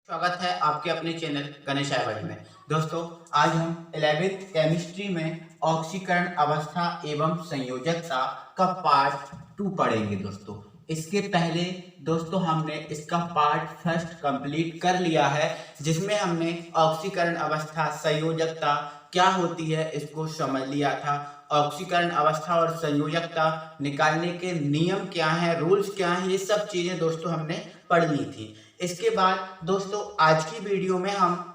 स्वागत है आपके अपने चैनल गणेश आयवट में। दोस्तों, आज हम 11th केमिस्ट्री में ऑक्सीकरण अवस्था एवं संयोजकता का पार्ट 2 पढ़ेंगे। दोस्तों, इसके पहले दोस्तों हमने इसका पार्ट फर्स्ट कंप्लीट कर लिया है, जिसमें हमने ऑक्सीकरण अवस्था संयोजकता क्या होती है इसको समझ लिया था। ऑक्सीकरण अवस्था और संयोजकता निकालने के नियम क्या हैं, रूल्स क्या हैं, ये सब चीजें दोस्तों हमने पढ़ ली थी। इसके बाद दोस्तों आज की वीडियो में हम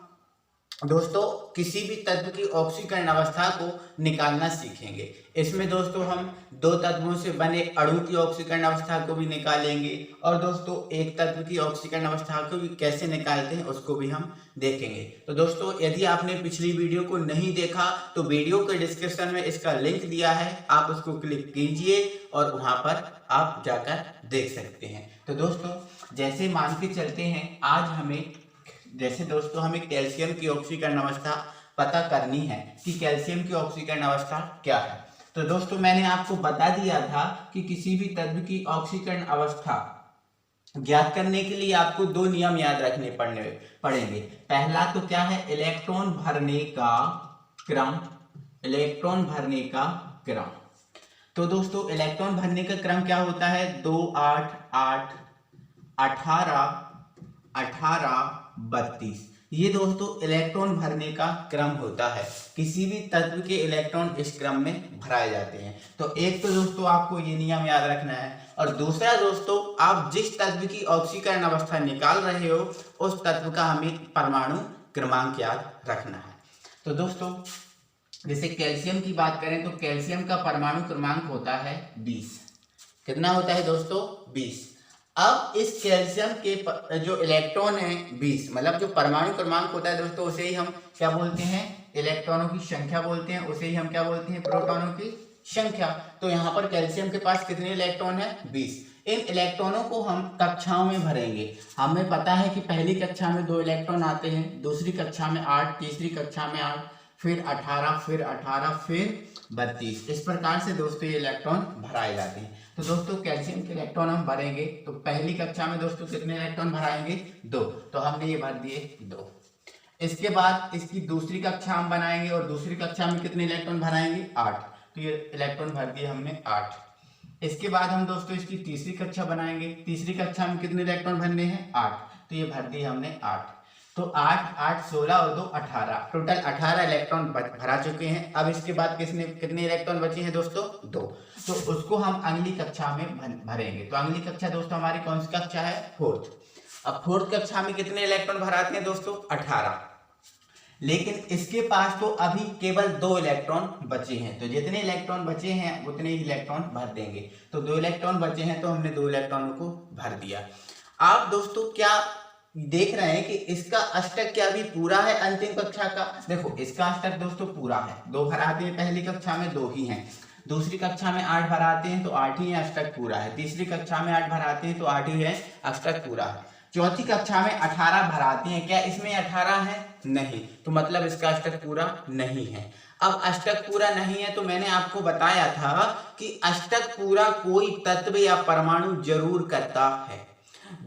दोस्तों किसी भी तत्व की ऑक्सीकरण अवस्था को निकालना सीखेंगे। इसमें दोस्तों हम दो तत्वों से बने अणु की ऑक्सीकरण अवस्था को भी निकालेंगे और दोस्तों एक तत्व की ऑक्सीकरण अवस्था को भी कैसे निकालते हैं उसको भी हम देखेंगे। तो दोस्तों, यदि आपने पिछली वीडियो को नहीं देखा तो वीडियो के डिस्क्रिप्शन में इसका लिंक दिया है, आप उसको क्लिक कीजिए और वहां पर आप जाकर देख सकते हैं। तो दोस्तों, जैसे मान के चलते हैं आज हमें कैल्शियम की ऑक्सीकरण अवस्था पता करनी है कि कैल्शियम की ऑक्सीकरण अवस्था क्या है। तो दोस्तों, मैंने आपको बता दिया था कि किसी भी तत्व की ऑक्सीकरण अवस्था ज्ञात करने के लिए आपको दो नियम याद रखने पड़ेंगे। पहला तो क्या है, इलेक्ट्रॉन भरने का क्रम। इलेक्ट्रॉन भरने का क्रम। तो दोस्तों, इलेक्ट्रॉन भरने का क्रम क्या होता है, 2 8 8 18 18 32। ये दोस्तों इलेक्ट्रॉन भरने का क्रम होता है। किसी भी तत्व के इलेक्ट्रॉन इस क्रम में भराए जाते हैं। तो एक तो दोस्तों आपको ये नियम याद रखना है, और दूसरा दोस्तों आप जिस तत्व की ऑक्सीकरण अवस्था निकाल रहे हो उस तत्व का हमें परमाणु क्रमांक याद रखना है। तो दोस्तों, जैसे कैल्शियम की बात करें तो कैल्शियम का परमाणु क्रमांक होता है 20। कितना होता है दोस्तों, 20। अब इस कैल्शियम के जो इलेक्ट्रॉन है 20, मतलब जो परमाणु क्रमांक होता है दोस्तों, उसे ही हम क्या बोलते हैं, इलेक्ट्रॉनों की संख्या बोलते हैं। उसे ही हम क्या बोलते हैं, प्रोटॉनों की संख्या। तो यहाँ पर कैल्शियम के पास कितने इलेक्ट्रॉन है, 20। इन इलेक्ट्रॉनों को हम कक्षाओं में भरेंगे। हमें पता है कि पहली कक्षा में 2 इलेक्ट्रॉन आते हैं, दूसरी कक्षा में 8, तीसरी कक्षा में 8, फिर 18, फिर 18, फिर 32। इस प्रकार से दोस्तों ये इलेक्ट्रॉन भराए जाते हैं। तो दोस्तों कैल्शियम के इलेक्ट्रॉन हम भरेंगे तो पहली कक्षा में दोस्तों कितने इलेक्ट्रॉन भराएंगे, 2। तो हमने ये भर दिए 2। इसके बाद इसकी दूसरी कक्षा हम बनाएंगे और दूसरी कक्षा में कितने इलेक्ट्रॉन भराएंगे, 8। तो ये इलेक्ट्रॉन भर दिए हमने 8। इसके बाद हम दोस्तों इसकी तीसरी कक्षा बनाएंगे। तीसरी कक्षा में कितने इलेक्ट्रॉन भरने हैं, 8। तो ये भर दिए हमने 8। तो 8 8 16 और 2 18, टोटल 18 इलेक्ट्रॉन भरा चुके हैं। अब इसके बाद कितने इलेक्ट्रॉन बचे हैं दोस्तों, 2। तो उसको हम अगली कक्षा में भरेंगे। तो अगली कक्षा दोस्तों हमारी कौन सी कक्षा है, 4th। अब 4th कक्षा में कितने इलेक्ट्रॉन भराते हैं दोस्तों, 18। लेकिन इसके पास तो अभी केवल 2 इलेक्ट्रॉन बचे हैं। तो जितने इलेक्ट्रॉन बचे हैं उतने ही इलेक्ट्रॉन भर देंगे। तो 2 इलेक्ट्रॉन बचे हैं तो हमने 2 इलेक्ट्रॉनों को भर दिया। आप दोस्तों क्या देख रहे हैं कि इसका अष्टक क्या भी पूरा है अंतिम कक्षा का। देखो इसका अष्टक दोस्तों पूरा है, 2 भराते हैं पहली कक्षा में, 2 ही हैं। दूसरी कक्षा में 8 भराते हैं तो 8 ही है, अष्टक पूरा है। तीसरी कक्षा में 8 भराते हैं तो 8 ही है, अष्टक पूरा है। चौथी कक्षा में 18 भराते हैं, क्या इसमें 18 है, नहीं, तो मतलब इसका अष्टक पूरा नहीं है। अब अष्टक पूरा नहीं है तो मैंने आपको बताया था कि अष्टक पूरा कोई तत्व या परमाणु जरूर करता है,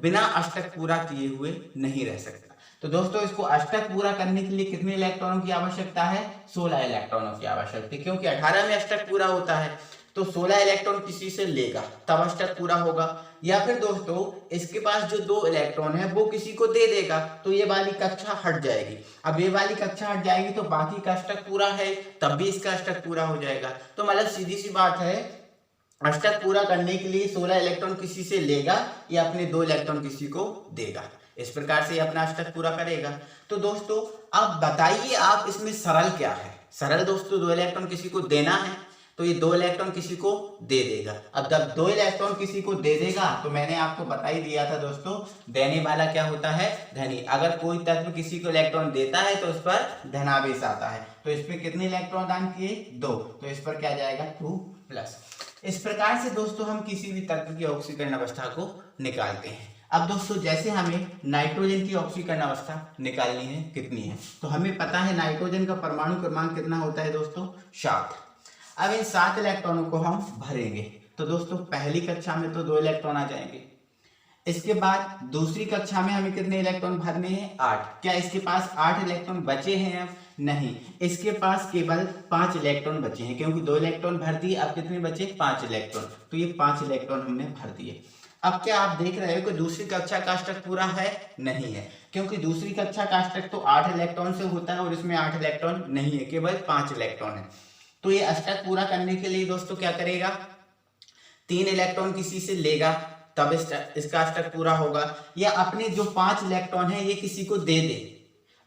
बिना अष्टक पूरा किए हुए नहीं रह सकता। तो दोस्तों इसको अष्टक पूरा करने के लिए कितने इलेक्ट्रॉनों की आवश्यकता है, 16 इलेक्ट्रॉनों की आवश्यकता है। क्योंकि 18 में अष्टक पूरा होता है तो 16 इलेक्ट्रॉन किसी से लेगा तब अष्टक पूरा होगा, या फिर दोस्तों इसके पास जो 2 इलेक्ट्रॉन है वो किसी को दे देगा तो ये वाली कक्षा हट जाएगी। अब ये वाली कक्षा हट जाएगी तो बाकी का अष्टक पूरा है, तब भी इसका अष्टक पूरा हो जाएगा। तो मतलब सीधी सी बात है, अष्टक पूरा करने के लिए 16 इलेक्ट्रॉन किसी से लेगा या अपने 2 इलेक्ट्रॉन किसी को देगा। इस प्रकार से अपना अष्टक पूरा करेगा। तो दोस्तों अब बताइए आप इसमें सरल क्या है। सरल दोस्तों 2 इलेक्ट्रॉन किसी को देना है तो ये 2 इलेक्ट्रॉन किसी को दे देगा। अब जब 2 इलेक्ट्रॉन किसी को दे देगा तो मैंने आपको बता ही दिया था दोस्तों, देने वाला क्या होता है, धनी। अगर कोई तत्व किसी को इलेक्ट्रॉन देता है तो उस पर धनावेश आता है। तो इसमें कितने इलेक्ट्रॉन दान किए, 2। तो इस पर क्या जाएगा, 2+। इस प्रकार से दोस्तों हम किसी भी तत्व की ऑक्सीकरण अवस्था को निकालते हैं। अब दोस्तों जैसे हमें नाइट्रोजन की ऑक्सीकरण अवस्था निकालनी है, कितनी है, तो हमें पता है नाइट्रोजन का परमाणु क्रमांक कितना होता है दोस्तों, 7। अब इन 7 इलेक्ट्रॉनों को हम भरेंगे। तो दोस्तों पहली कक्षा में तो 2 इलेक्ट्रॉन आ जाएंगे, इसके बाद दूसरी कक्षा में हमें कितने इलेक्ट्रॉन भरने हैं? 8। क्या इसके पास 8 इलेक्ट्रॉन बचे हैं अब? नहीं, इसके पास केवल 5 इलेक्ट्रॉन बचे हैं, क्योंकि 2 इलेक्ट्रॉन भर दिए। अब कितने बचे? 5 इलेक्ट्रॉन। तो ये 5 इलेक्ट्रॉन हमने भर दिए। अब क्या आप देख रहे हो कि दूसरी कक्षा का अष्टक पूरा है? नहीं है, क्योंकि दूसरी कक्षा का अष्टक तो 8 इलेक्ट्रॉन से होता है और इसमें 8 इलेक्ट्रॉन नहीं है, केवल 5 इलेक्ट्रॉन है। तो ये अष्टक पूरा करने के लिए दोस्तों क्या करेगा? 3 इलेक्ट्रॉन किसी से लेगा, तब इसका अष्टक पूरा होगा, या अपने जो 5 इलेक्ट्रॉन है ये किसी को दे दे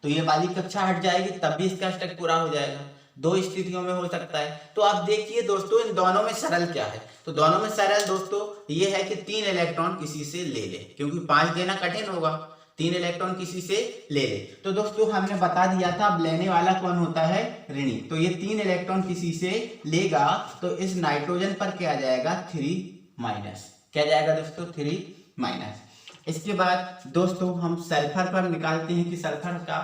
तो ये वाली कक्षा हट जाएगी, तब भी इसका अष्टक पूरा हो जाएगा। 2 स्थितियों में हो सकता है। तो आप देखिए दोस्तों, इन दोनों में सरल क्या है? तो दोनों में सरल दोस्तों ये है कि 3 इलेक्ट्रॉन किसी से ले ले, क्योंकि 5 देना कठिन होगा। 3 इलेक्ट्रॉन किसी से ले ले। तो दोस्तों हमने बता दिया था अब लेने वाला कौन होता है? ऋणी। तो ये 3 इलेक्ट्रॉन किसी से लेगा तो इस नाइट्रोजन पर क्या आ जाएगा? 3-। क्या जाएगा दोस्तों? 3-। इसके बाद दोस्तों हम सल्फर पर निकालते हैं कि सल्फर का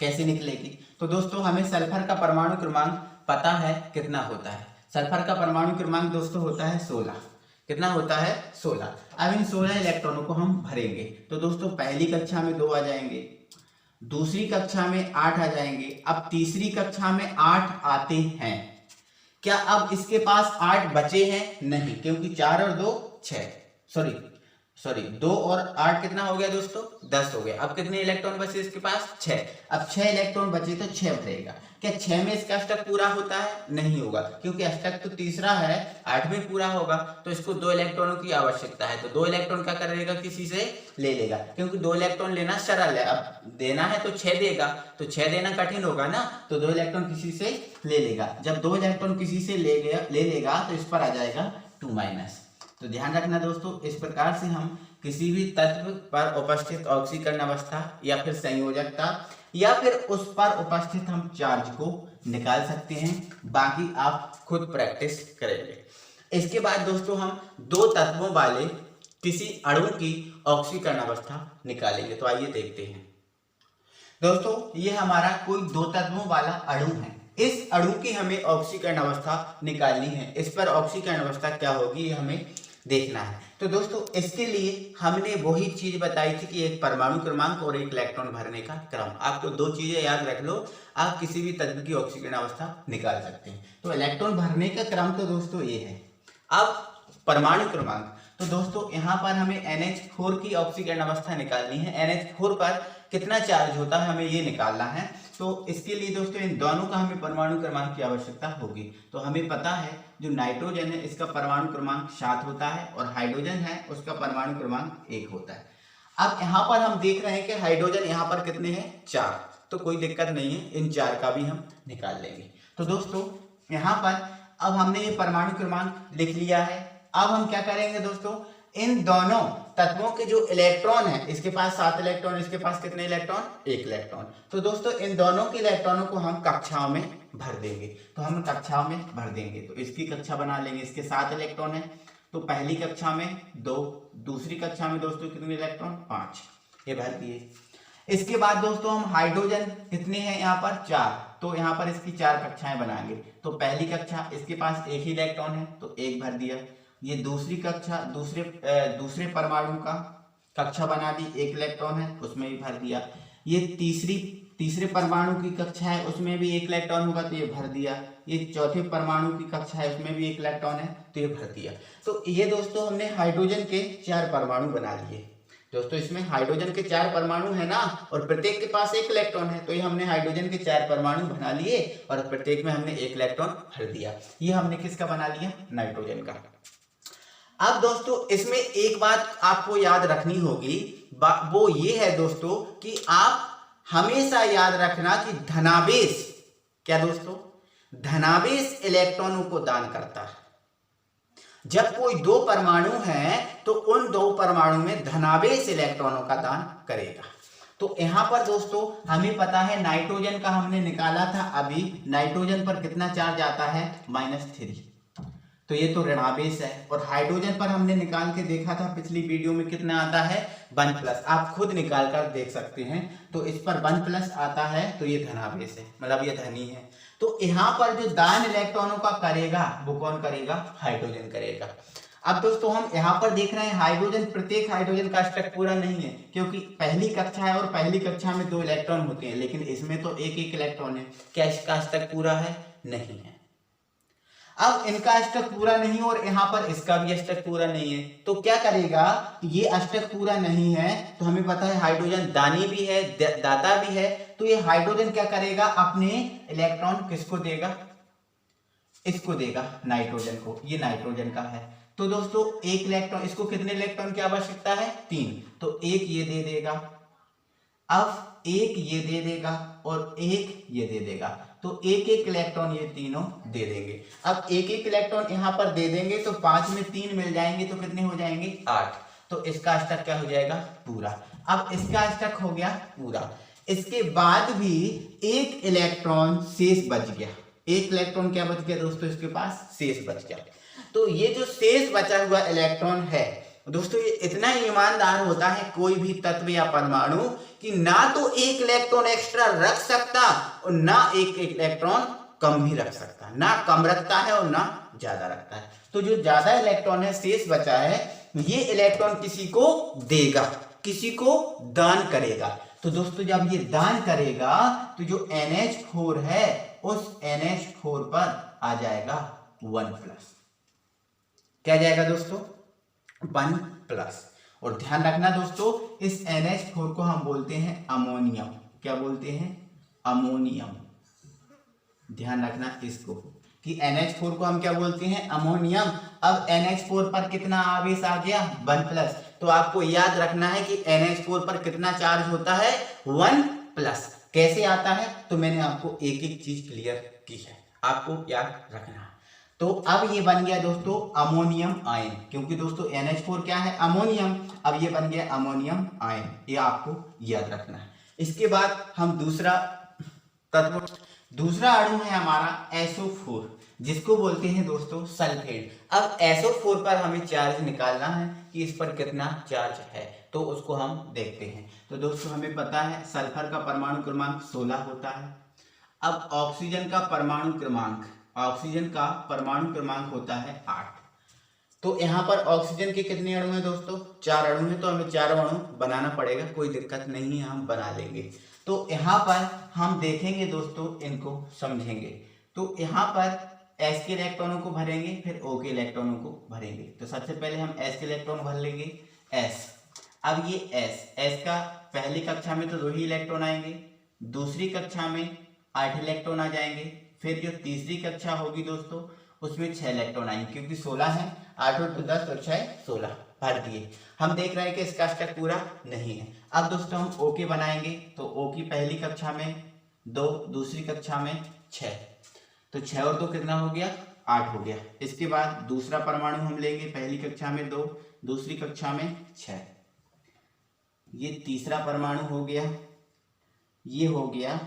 कैसे निकलेगी। तो दोस्तों हमें सल्फर का परमाणु क्रमांक पता है कितना होता है। सल्फर का परमाणु क्रमांक दोस्तों होता है 16। कितना होता है? 16। अब इन 16 इलेक्ट्रॉनों को हम भरेंगे। तो दोस्तों पहली कक्षा में 2 आ जाएंगे, दूसरी कक्षा में 8 आ जाएंगे, अब तीसरी कक्षा में 8 आते हैं। क्या अब इसके पास 8 बचे हैं? नहीं, क्योंकि 4 और 2 6, सॉरी 2 और 8 कितना हो गया दोस्तों? 10 हो गया। अब कितने इलेक्ट्रॉन बचे इसके पास? 6। अब 6 इलेक्ट्रॉन बचे तो 6 भरेगा। क्या 6 में इसका अष्टक पूरा होता है? नहीं होगा, क्योंकि अष्टक तो तीसरा है, 8 में पूरा होगा। तो इसको 2 इलेक्ट्रॉनों की आवश्यकता है। तो 2 इलेक्ट्रॉन क्या करेगा? किसी से ले लेगा, क्योंकि 2 इलेक्ट्रॉन लेना सरल है। अब देना है तो 6 देगा, तो 6 देना कठिन होगा ना, तो 2 इलेक्ट्रॉन किसी से ले लेगा। जब 2 इलेक्ट्रॉन किसी से ले लेगा तो इस पर आ जाएगा 2-। तो ध्यान रखना दोस्तों, इस प्रकार से हम किसी भी तत्व पर उपस्थित ऑक्सीकरण अवस्था या फिर संयोजकता या फिर उस पर उपस्थित हम चार्ज को निकाल सकते हैं। बाकी आप खुद प्रैक्टिस करेंगे। इसके बाद दोस्तों हम 2 तत्वों वाले किसी अणु की ऑक्सीकरण अवस्था निकालेंगे। तो आइए देखते हैं दोस्तों, ये हमारा कोई 2 तत्वों वाला अणु है। इस अणु की हमें ऑक्सीकरण अवस्था निकालनी है। इस पर ऑक्सीकरण अवस्था क्या होगी ये हमें देखना है। तो दोस्तों इसके लिए हमने वही चीज बताई थी कि एक परमाणु क्रमांक और एक इलेक्ट्रॉन भरने का क्रम। आपको 2 चीजें याद रख लो, आप किसी भी तत्व की ऑक्सीकरण अवस्था निकाल सकते हैं। तो इलेक्ट्रॉन भरने का क्रम तो दोस्तों ये है। अब परमाणु क्रमांक, तो दोस्तों यहाँ पर हमें NH4 की ऑक्सीकरण अवस्था निकालनी है। NH4 पर कितना चार्ज होता है हमें ये निकालना है। तो इसके लिए दोस्तों इन दोनों का हमें परमाणु क्रमांक की आवश्यकता होगी। तो हमें पता है जो नाइट्रोजन है इसका परमाणु क्रमांक 7 होता है और हाइड्रोजन है उसका परमाणु क्रमांक 1 होता है। अब यहाँ पर हम देख रहे हैं कि हाइड्रोजन यहाँ पर कितने हैं? 4। तो कोई दिक्कत नहीं है, इन 4 का भी हम निकाल लेंगे। तो दोस्तों यहाँ पर अब हमने ये परमाणु क्रमांक लिख लिया है। अब हम क्या करेंगे दोस्तों, इन दोनों तत्वों के जो इलेक्ट्रॉन है, इसके पास 7 इलेक्ट्रॉन, इसके पास कितने इलेक्ट्रॉन? 1 इलेक्ट्रॉन। तो दोस्तों इन दोनों के इलेक्ट्रॉनों को हम कक्षाओं में भर देंगे। तो हम कक्षाओं में भर देंगे, तो इसकी कक्षा बना लेंगे। इसके 7 इलेक्ट्रॉन है, तो पहली कक्षा में 2, दूसरी कक्षा में दोस्तों कितने इलेक्ट्रॉन? 5, ये भर दिए। इसके बाद दोस्तों हम हाइड्रोजन कितने हैं यहाँ पर? 4, तो यहाँ पर इसकी 4 कक्षाएं बनाएंगे। तो पहली कक्षा इसके पास 1 ही इलेक्ट्रॉन है, तो 1 भर दिया। ये दूसरी कक्षा दूसरे परमाणु का कक्षा बना दी, 1 इलेक्ट्रॉन है, उसमें भी भर दिया। ये तीसरे परमाणु की कक्षा है, उसमें भी 1 इलेक्ट्रॉन होगा, तो ये भर दिया। ये चौथे परमाणु की कक्षा है, उसमें भी 1 इलेक्ट्रॉन है, तो ये भर दिया। तो ये दोस्तों हमने हाइड्रोजन के 4 परमाणु बना लिए। दोस्तों इसमें हाइड्रोजन के 4 परमाणु है ना, और प्रत्येक के पास 1 इलेक्ट्रॉन है, तो ये हमने हाइड्रोजन के 4 परमाणु बना लिए और प्रत्येक में हमने 1 इलेक्ट्रॉन भर दिया। ये हमने किसका बना लिया? नाइट्रोजन का। अब दोस्तों इसमें एक बात आपको याद रखनी होगी, वो ये है दोस्तों कि आप हमेशा याद रखना कि धनावेश, क्या दोस्तों? धनावेश इलेक्ट्रॉनों को दान करता है। जब कोई 2 परमाणु हैं तो उन 2 परमाणु में धनावेश इलेक्ट्रॉनों का दान करेगा। तो यहां पर दोस्तों हमें पता है नाइट्रोजन का हमने निकाला था अभी, नाइट्रोजन पर कितना चार्ज आता है? -3, तो ये तो ऋणावेश है। और हाइड्रोजन पर हमने निकाल के देखा था पिछली वीडियो में, कितना आता है? 1+। आप खुद निकाल कर देख सकते हैं। तो इस पर 1+ आता है, तो ये धनावेश है, मतलब ये धनी है। तो यहाँ पर जो दान इलेक्ट्रॉनों का करेगा वो कौन करेगा? हाइड्रोजन करेगा। अब दोस्तों हम यहाँ पर देख रहे हैं हाइड्रोजन, प्रत्येक हाइड्रोजन का अष्टक पूरा नहीं है, क्योंकि पहली कक्षा है और पहली कक्षा में 2 इलेक्ट्रॉन होते हैं, लेकिन इसमें तो एक एक इलेक्ट्रॉन है। क्या इसका अष्टक पूरा है? नहीं है। अब इनका अष्टक पूरा नहीं और यहाँ पर इसका भी अष्टक पूरा नहीं है, तो क्या करेगा? ये अष्टक पूरा नहीं है तो हमें पता है हाइड्रोजन दानी भी है, दाता भी है, तो ये हाइड्रोजन क्या करेगा? अपने इलेक्ट्रॉन किसको देगा? इसको देगा, नाइट्रोजन को। ये नाइट्रोजन का है, तो दोस्तों एक इलेक्ट्रॉन, इसको कितने इलेक्ट्रॉन की आवश्यकता है? 3, तो एक ये दे देगा, अब एक ये दे देगा और एक ये दे देगा, तो एक एक इलेक्ट्रॉन ये तीनों दे देंगे। अब एक एक इलेक्ट्रॉन यहाँ पर दे देंगे तो 5 में 3 मिल जाएंगे, तो कितने हो जाएंगे? 8, तो इसका अष्टक क्या हो जाएगा? पूरा। अब इसका अष्टक हो गया पूरा। इसके बाद भी एक इलेक्ट्रॉन शेष बच गया, एक इलेक्ट्रॉन क्या बच गया दोस्तों? इसके पास शेष बच गया। तो ये जो शेष बचा हुआ इलेक्ट्रॉन है दोस्तों, ये इतना ईमानदार होता है कोई भी तत्व या परमाणु कि ना तो एक इलेक्ट्रॉन एक्स्ट्रा रख सकता और ना एक इलेक्ट्रॉन कम भी रख सकता, ना कम रखता है और ना ज्यादा रखता है। तो जो ज्यादा इलेक्ट्रॉन है, शेष बचा है, ये इलेक्ट्रॉन किसी को देगा, किसी को दान करेगा। तो दोस्तों जब ये दान करेगा तो जो NH4 है उस NH4 पर आ जाएगा 1+। क्या जाएगा दोस्तों? 1+। और ध्यान रखना दोस्तों, इस NH4 को हम बोलते हैं अमोनियम। क्या बोलते हैं? अमोनियम। ध्यान रखना इसको कि NH4 को हम क्या बोलते हैं? अमोनियम। अब NH4 पर कितना आवेश आ गया? 1+। तो आपको याद रखना है कि NH4 पर कितना चार्ज होता है? 1+। कैसे आता है? तो मैंने आपको एक एक चीज क्लियर की है, आपको याद रखना है। तो अब ये बन गया दोस्तों अमोनियम आयन, क्योंकि दोस्तों NH4 क्या है? अमोनियम। अब ये बन गया अमोनियम आयन, ये आपको याद रखना है। इसके बाद हम दूसरा अणु है हमारा SO4, जिसको बोलते हैं दोस्तों सल्फेट। अब SO4 पर हमें चार्ज निकालना है कि इस पर कितना चार्ज है, तो उसको हम देखते हैं। तो दोस्तों हमें पता है सल्फर का परमाणु क्रमांक 16 होता है। अब ऑक्सीजन का परमाणु क्रमांक होता है 8। तो यहाँ पर ऑक्सीजन के कितने अणु हैं दोस्तों? 4 अणु हैं, तो हमें 4 अणु बनाना पड़ेगा, कोई दिक्कत नहीं है, हम बना लेंगे। तो यहाँ पर हम देखेंगे दोस्तों, इनको समझेंगे। तो यहाँ पर S के इलेक्ट्रॉनों को भरेंगे, फिर O के इलेक्ट्रॉनों को भरेंगे। तो सबसे पहले हम S के इलेक्ट्रॉन भर लेंगे, S। अब ये S का पहली कक्षा में तो 2 ही इलेक्ट्रॉन आएंगे, दूसरी कक्षा में 8 इलेक्ट्रॉन आ जाएंगे, फिर जो तीसरी कक्षा होगी दोस्तों उसमें 6 इलेक्ट्रॉन आएंगे, क्योंकि 16 है, 8 और 2 10 और 6 16 भर दिए। हम देख रहे हैं कि इसका अष्टक पूरा नहीं है। अब दोस्तों हम O के बनाएंगे, तो O की पहली कक्षा में 2, दूसरी कक्षा में 6, तो 6 और 2 कितना हो गया? 8 हो गया। इसके बाद दूसरा परमाणु हम लेंगे, पहली कक्षा में 2, दूसरी कक्षा में 6, ये तीसरा परमाणु हो गया, ये हो गया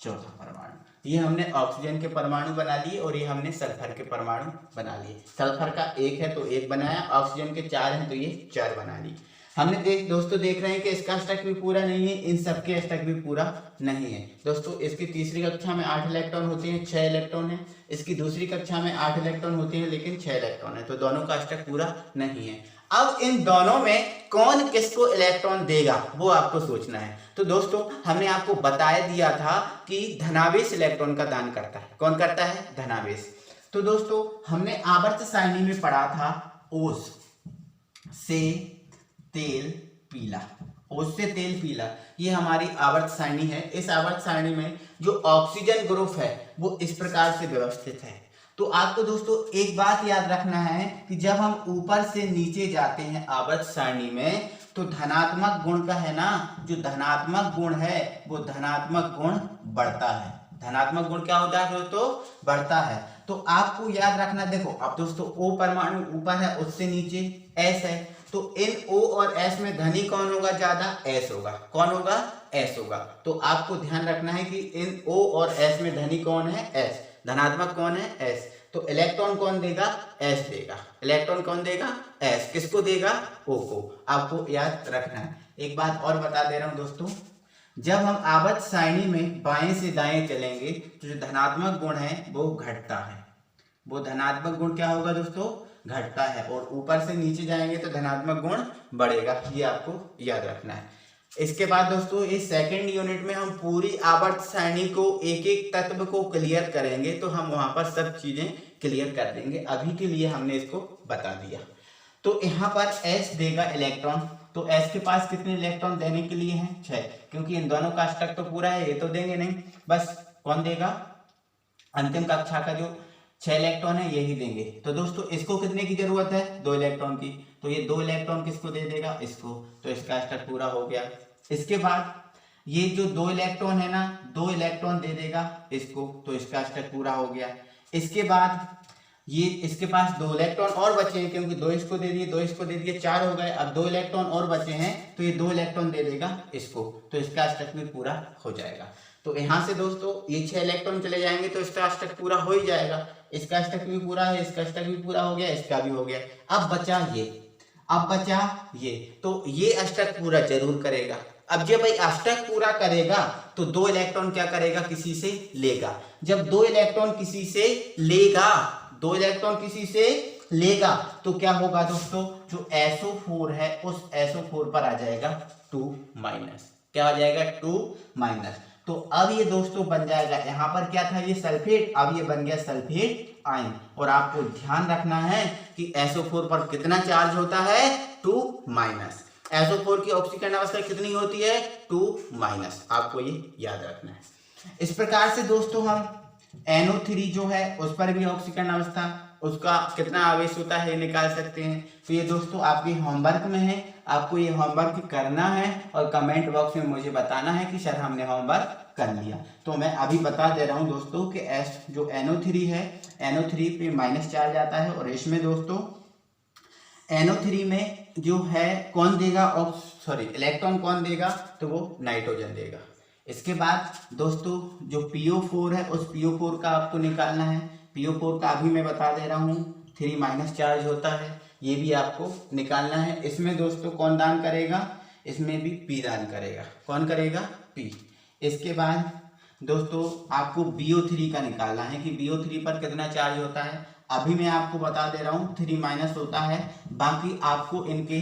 चौथा परमाणु। ये हमने ऑक्सीजन के परमाणु बना लिए और ये हमने सल्फर के परमाणु बना लिए। सल्फर का 1 है तो 1 बनाया, ऑक्सीजन के 4 हैं तो ये 4 बना लिए। हमने दोस्तों देख रहे हैं कि इसका अष्टक भी पूरा नहीं है, इन सबके अष्टक भी पूरा नहीं है। दोस्तों इसकी तीसरी कक्षा में 8 इलेक्ट्रॉन होते हैं, 6 इलेक्ट्रॉन है। इसकी दूसरी कक्षा में 8 इलेक्ट्रॉन होते हैं लेकिन 6 इलेक्ट्रॉन है, तो दोनों का अष्टक पूरा नहीं है। अब इन दोनों में कौन किसको इलेक्ट्रॉन देगा वो आपको सोचना है। तो दोस्तों हमने आपको बता दिया था कि धनावेश इलेक्ट्रॉन का दान करता है। कौन करता है? धनावेश। तो दोस्तों हमने आवर्त सारणी में पढ़ा था ओस से तेल पीला, ओस से तेल पीला, ये हमारी आवर्त सारणी है। इस आवर्त सारणी में जो ऑक्सीजन ग्रुप है वो इस प्रकार से व्यवस्थित है। तो आपको दोस्तों एक बात याद रखना है कि जब हम ऊपर से नीचे जाते हैं आवर्त सारणी में, तो धनात्मक गुण का है ना, जो धनात्मक गुण है वो धनात्मक गुण बढ़ता है। धनात्मक गुण क्या होता है दोस्तों? बढ़ता है। तो आपको याद रखना, देखो अब दोस्तों O परमाणु ऊपर है, उससे नीचे S है, तो इन O और S में धनी कौन होगा? ज्यादा S होगा। कौन होगा? S होगा। तो आपको ध्यान रखना है कि इन O और S में धनी कौन है? S। धनात्मक कौन है? S। तो इलेक्ट्रॉन कौन देगा? S देगा। इलेक्ट्रॉन कौन देगा? S। किसको देगा? O को। आपको याद रखना है। एक बात और बता दे रहा हूं दोस्तों, जब हम आवर्त सारणी में बाएं से दाएं चलेंगे तो जो धनात्मक गुण है वो घटता है। वो धनात्मक गुण क्या होगा दोस्तों? घटता है, और ऊपर से नीचे जाएंगे तो धनात्मक गुण बढ़ेगा, ये आपको याद रखना है। इसके बाद दोस्तों इस सेकंड यूनिट में हम पूरी आवर्त सारणी को एक एक तत्व को क्लियर करेंगे, तो हम वहां पर सब चीजें क्लियर कर देंगे। अभी के लिए हमने इसको बता दिया। तो यहाँ पर S देगा इलेक्ट्रॉन, तो S के पास कितने इलेक्ट्रॉन देने के लिए हैं? 6, क्योंकि इन दोनों का अष्टक तो पूरा है, ये तो देंगे नहीं, बस कौन देगा? अंतिम कक्षा का जो 6 इलेक्ट्रॉन है यही देंगे। तो दोस्तों इसको कितने की जरूरत है? 2 इलेक्ट्रॉन की, तो ये 2 इलेक्ट्रॉन किसको दे देगा? इसको, तो इसका अष्टक पूरा हो गया। इसके बाद ये जो 2 इलेक्ट्रॉन है ना, 2 इलेक्ट्रॉन दे देगा इसको, तो इसका अष्टक पूरा हो गया। इसके बाद ये इसके पास 2 इलेक्ट्रॉन और बचे हैं, क्योंकि 2 इसको दे दिए, 2 इसको दे दिए, 4 हो गए। अब 2 इलेक्ट्रॉन और बचे हैं, तो ये 2 इलेक्ट्रॉन दे देगा इसको, तो इसका अष्टक भी पूरा हो जाएगा। तो यहाँ से दोस्तों ये 6 इलेक्ट्रॉन चले जाएंगे तो इसका अष्टक पूरा हो ही जाएगा। इसका अष्टक भी पूरा है, इसका अष्टक भी पूरा हो गया, इसका भी हो गया। अब बचा ये, तो ये अष्टक पूरा जरूर करेगा। अब जब भाई अष्टक पूरा करेगा तो 2 इलेक्ट्रॉन क्या करेगा? किसी से लेगा। जब 2 इलेक्ट्रॉन किसी से लेगा, 2 इलेक्ट्रॉन किसी से लेगा, तो क्या होगा दोस्तों? जो SO4 है उस SO4 पर आ जाएगा 2-, क्या आ जाएगा? 2-। तो अब ये दोस्तों बन जाएगा, यहाँ पर क्या था? ये सल्फेट, अब ये बन गया सल्फेट आयन। और आपको ध्यान रखना है कि SO4 पर कितना चार्ज होता है? 2-। SO4 की ऑक्सीकरण अवस्था कितनी होती है? 2-। आपको ये याद रखना है। इस प्रकार से दोस्तों हम NO3 जो है उस पर भी ऑक्सीकरण अवस्था, उसका कितना आवेश होता है, निकाल सकते हैं। तो ये दोस्तों आपके होमवर्क में है, आपको ये होमवर्क करना है और कमेंट बॉक्स में मुझे बताना है कि सर हमने होमवर्क कर लिया। तो मैं अभी बता दे रहा हूं दोस्तों कि जो NO3 है, NO3 पे माइनस चार्ज आता है, और इसमें दोस्तों NO3 में जो है कौन देगा? इलेक्ट्रॉन कौन देगा? तो वो नाइट्रोजन देगा। इसके बाद दोस्तों जो PO4 है उस PO4 का आपको निकालना है। PO4 का अभी मैं बता दे रहा हूँ, 3- चार्ज होता है, ये भी आपको निकालना है। इसमें दोस्तों कौन दान करेगा? इसमें भी P दान करेगा। कौन करेगा? P। इसके बाद दोस्तों आपको BO3 का निकालना है कि BO3 पर कितना चार्ज होता है। अभी मैं आपको बता दे रहा हूँ 3- होता है, बाकी आपको इनके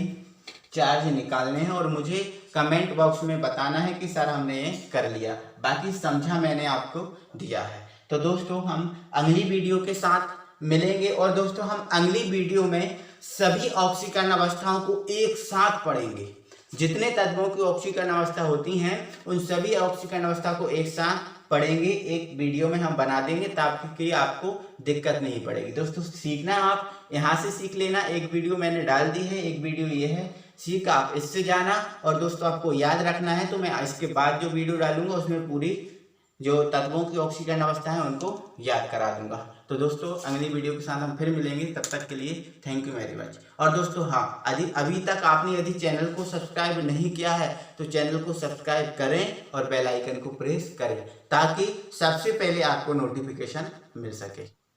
चार्ज निकालने हैं और मुझे कमेंट बॉक्स में बताना है कि सर हमने ये कर लिया, बाकी समझा मैंने आपको दिया है। तो दोस्तों हम अगली वीडियो के साथ मिलेंगे, और दोस्तों हम अगली वीडियो में सभी ऑक्सीकरण अवस्थाओं को एक साथ पढ़ेंगे। जितने तत्वों की ऑक्सीकरण अवस्था होती हैं उन सभी ऑक्सीकरण अवस्था को एक साथ पढ़ेंगे, एक वीडियो में हम बना देंगे ताकि आपको दिक्कत नहीं पड़ेगी। दोस्तों सीखना आप यहाँ से सीख लेना, एक वीडियो मैंने डाल दी है, एक वीडियो ये है, सीख आप इससे जाना। और दोस्तों आपको याद रखना है, तो मैं इसके बाद जो वीडियो डालूंगा उसमें पूरी जो तत्वों की ऑक्सीकरण अवस्था है उनको याद करा दूंगा। तो दोस्तों अगली वीडियो के साथ हम फिर मिलेंगे, तब तक के लिए थैंक यू वेरी मच। और दोस्तों हाँ, अभी तक आपने यदि चैनल को सब्सक्राइब नहीं किया है तो चैनल को सब्सक्राइब करें और बेल आइकन को प्रेस करें, ताकि सबसे पहले आपको नोटिफिकेशन मिल सके।